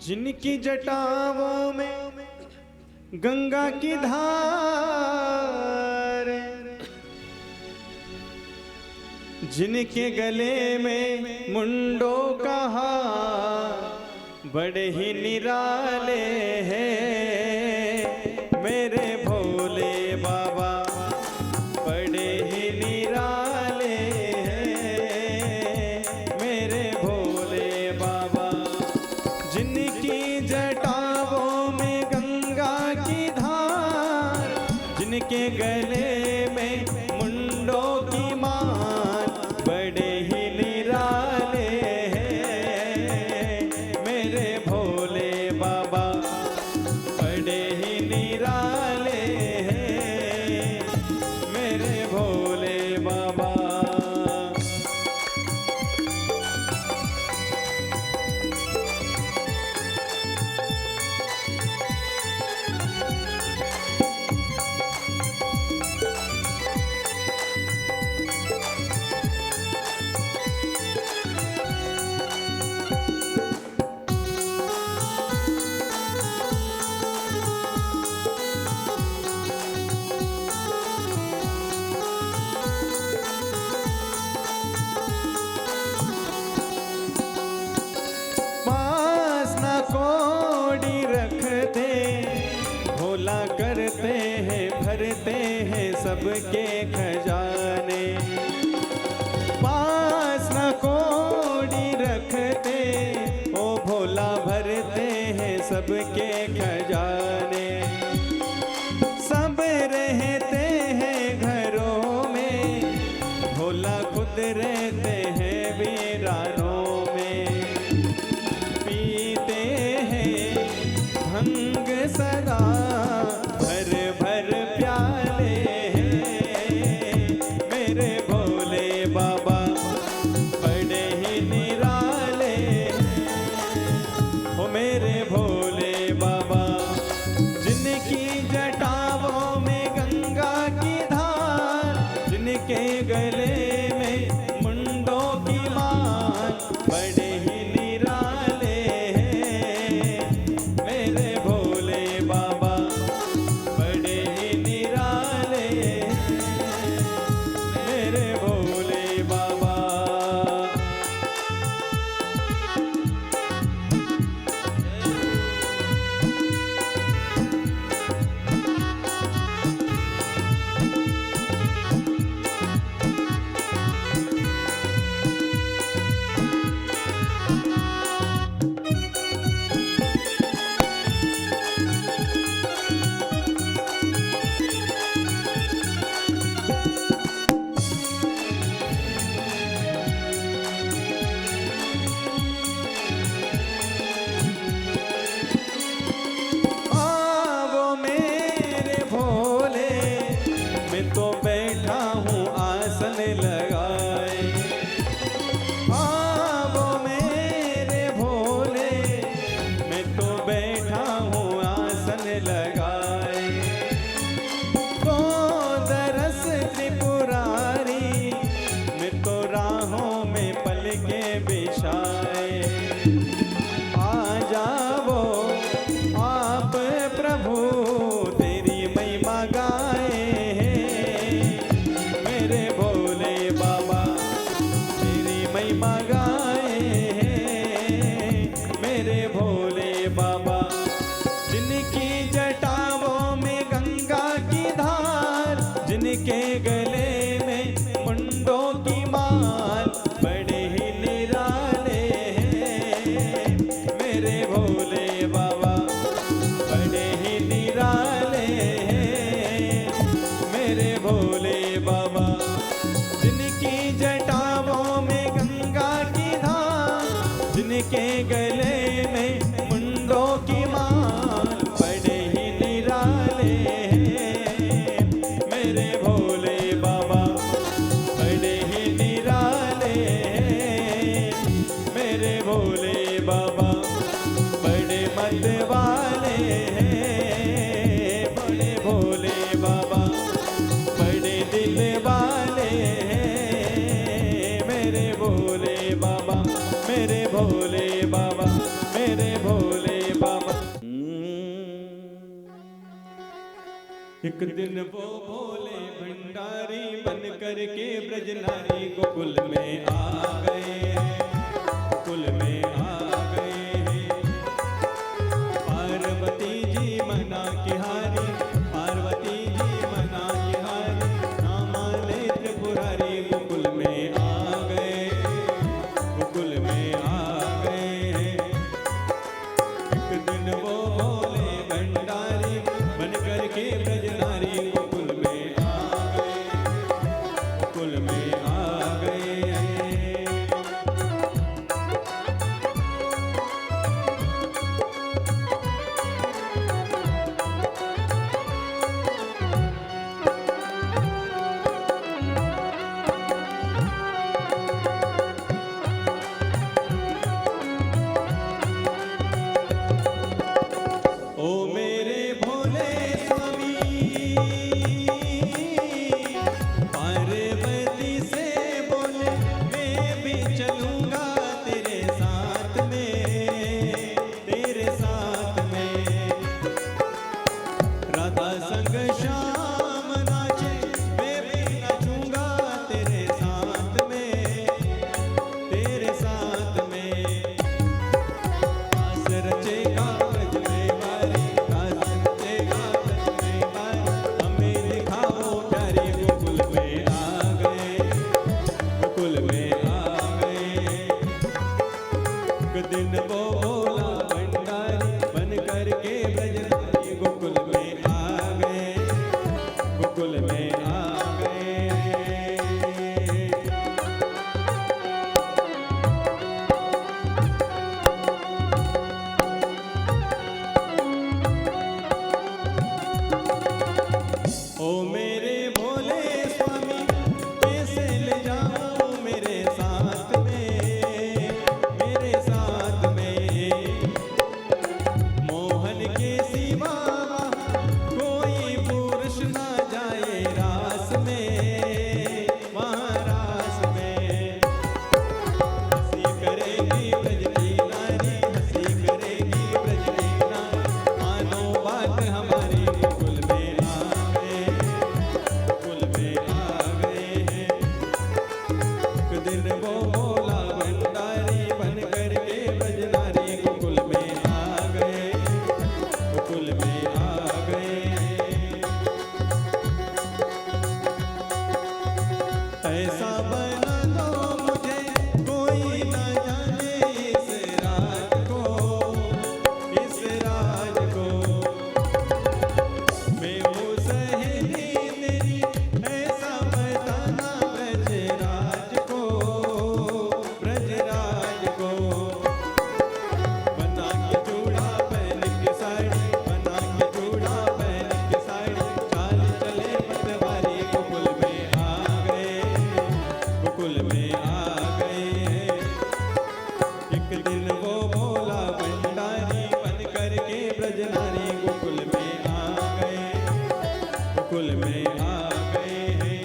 जिनकी जटाओं में गंगा की धार, जिनके गले में मुंडों का हार बड़े ही निराले हैं मेरे भोले बाबा, बड़े ही निराले हैं मेरे भोले बाबा। जिनकी जटाओं में गंगा की धार, जिनके गले में मुंडों की मार बड़े ही निराले हैं मेरे भोले बाबा, बड़े ही निराले हैं मेरे भोले बाबा। कोड़ी रखते भोला करते हैं, भरते हैं सबके खजाने। पास न कोड़ी रखते ओ भोला भरते हैं सबके खजाने। सब रहते हैं घरों में, भोला खुद रहते हैं वीरानों में। भंग सदा भर भर प्याले हैं मेरे भोले बाबा, बड़े ही निराले हो मेरे भोले बाबा। जिनकी जटाओं में गंगा की धार, जिनके गले में मुंडों की मार बड़े ही निराले मेरे भोले बाबा, बड़े ही निराले मेरे भोले बाबा। तो बैठा हूँ आसन लगाए, वो मेरे भोले, मैं तो बैठा हूँ आसन लगाए। तो दरस त्रिपुरारी, मैं तो राहों में पलके बिछाए। आ जाओ आप प्रभु तेरी महिमा गाए महिमा गाए मेरे भोले बाबा। जिनकी जटाओं में गंगा की धार, जिनके गले में मुंडों की माल बड़े ही निराले हैं मेरे भोले बाबा, बड़े ही निराले हैं मेरे भोले बाबा। जिनकी जटाओं में गंगा की धार, जिनके गले में मुंडों की माल बड़े ही निराले हैं मेरे भोले बाबा, बड़े ही निराले हैं मेरे भोले बाबा। बड़े मत वाले हैं बड़े भोले बाबा, बड़े दिल वाले मेरे भोले बाबा, मेरे भोले बाबा, मेरे भोले एक दिन वो भोले भंडारी बन करके ब्रजनारी गोकुल में आ गए, गोकुल में आ गए। पार्वती जी मना की हारी, पार्वती जी मना की हारी, ना माने त्रिपुरारी गोकुल में आ गए, गोकुल में आ गए। एक दिन वो भोले भंडारी बन करके ब्रजनारी गोकुल में आ गए, गोकुल में आ गए। ओ मेरे भोले स्वामी, पार्वती से बोले मैं भी चलूंगा तेरे साथ में, तेरे साथ में। राधा संग श्याम नाचे मैं भी नाचूंगा तेरे साथ में, तेरे साथ में। कास रचेगा ब्रज में बारी, कास रचेगा ब्रज में बारी, हमें दिखाओ प्यारी गोकुल में आ गए, गोकुल में आ गए। एक दिन वो भोला भंडारी बन करके ब्रजनारी गोकुल में आ गए, गोकुल में आ गए। ओ मेरे भोले स्वामी, कैसे ले जाऊं मेरे साथ में, मेरे साथ में। मोहन के सिवा कोई पुरुष ना जाए रास में, वहाँ रास में। हंसी करेगी ब्रज की नारी, हंसी करेगी ब्रज की नारी, मानो बात हमारी गोकुल में आ गए, गोकुल में आ गए हैं। एक दिन वो भोला भंडारी बन करके ब्रजनारी गोकुल में आ गए, गोकुल में आ गए। ऐसा बना दो मुझे कोई न जाने इस राज को, इस राज को। मैं हूँ सहेली तेरी, ऐसा बताना ब्रजराज को, ब्रजराज को। बना के चूड़ा पहन के साड़ी, बना के चूड़ा पहन के साड़ी, चाल चले पतवारी गोकुल में आ गए, गोकुल में आ गए। एक दिन वो भोला भंडारी बन करके ब्रजनारी गोकुल में आ गए, गोकुल में आ गए हैं।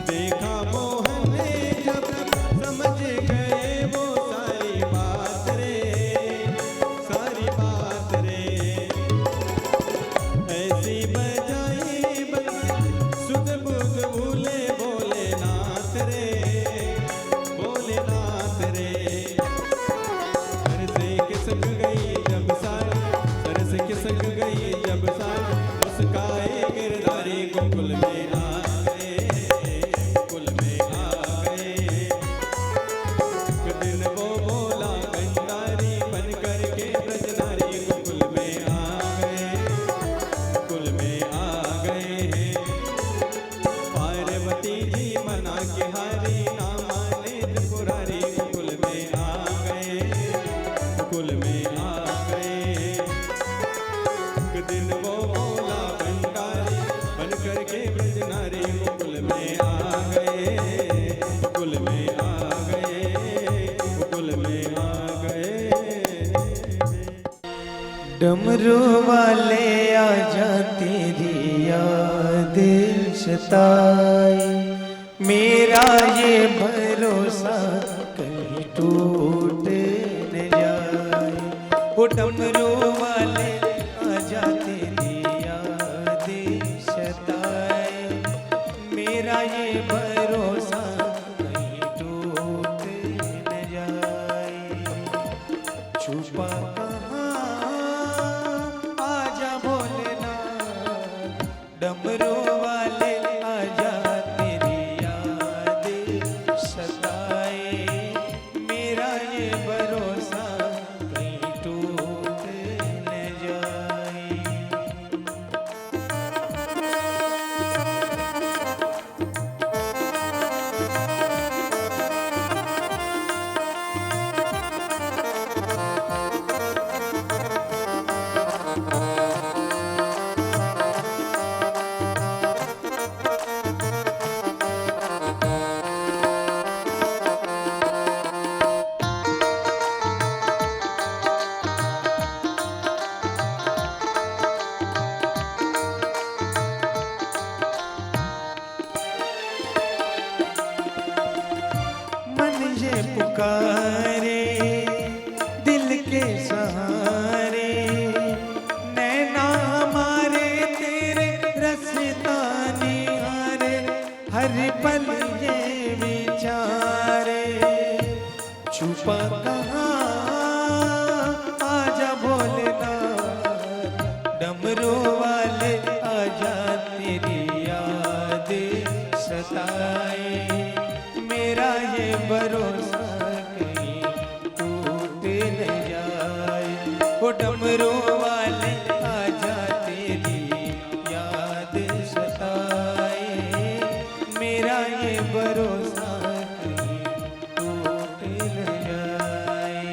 देखा मोहन ने जब समझ गए वो सारी बात रे, सारी बात रे। ऐसी बजाई बंसी सुध बुध भूले भोलेनाथ रे, भोलेनाथ रे। सर से खिसक गई जब सारी, सर से खिसक गई जब सारी, मुस्काए गिरधारी गोकुल में आ गए, गोकुल में आ गए। एक दिन वो भोला भंडारी बन करके ब्रजनारी गोकुल में आ गए, गोकुल में आ गए हैं। पार्वती जी मना के हारी, ना माने त्रिपुरारी गोकुल में आ गए, गोकुल में आ गए। एक दिन वो भोला भंडारी बन करके ब्रजनारी गोकुल में आ डमरू वाले आजा तेरी याद सताए, मेरा ये भरोसा कहीं टूट न जाए। ओ डमरू वाले आजा तेरी याद सताए, मेरा ये भरोसा कहीं टूट न जाए। छुपा डमरू वाले आजा तेरी याद सताए, मेरा ये भरोसा कहीं टूट न जाए। पुकारे दिल के सहारे, नैना हमारे तेरे रास्ता निहारे, हर पल ये विचारे। छुपा कहाँ आजा भोलेनाथ, डमरू वाले आजा तेरी याद सताए, मेरा ये भरोसा कहीं टूट न जाए। ओ डमरू वाले आजा तेरी याद सताए, मेरा ये भरोसा कहीं टूट न जाए।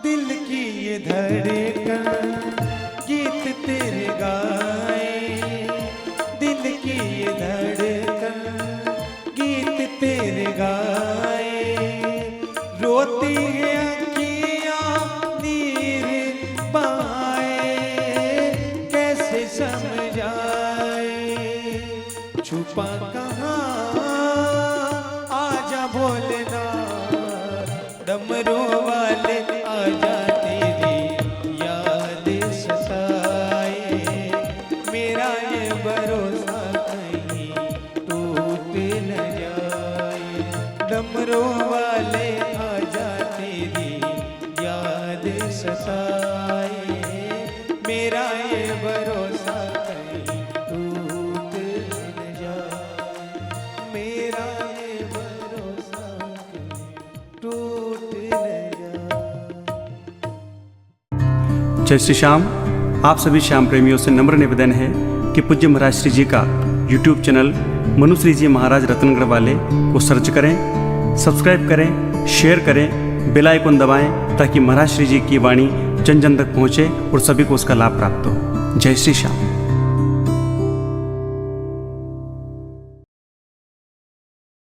दिल की ये धड़कन गीत तेरे गाए, दिल की ये धड़कन गीत तेरे गाए। रोती है अखियाँ नीर बहाए, कैसे समझाए। छुपा कहाँ आजा भोलेनाथ, डमरू वाले आजा तेरी याद सताए, मेरा ये भरोसा कहीं टूट न जाए। डमरू वाले आजा तेरी याद सताए, मेरा ये भरोसा कहीं टूट न जाए। मेरा ये भरोसा कहीं टूट न जाए। जय श्री श्याम। आप सभी श्याम प्रेमियों से नम्र निवेदन है कि पूज्य महाराज श्री जी का YouTube चैनल मनुश्री जी महाराज रतनगढ़ वाले को सर्च करें, सब्सक्राइब करें, शेयर करें, बेल आइकन दबाएं ताकि महाराज श्री जी की वाणी जन जन तक पहुँचे और सभी को उसका लाभ प्राप्त हो। जय श्री श्याम।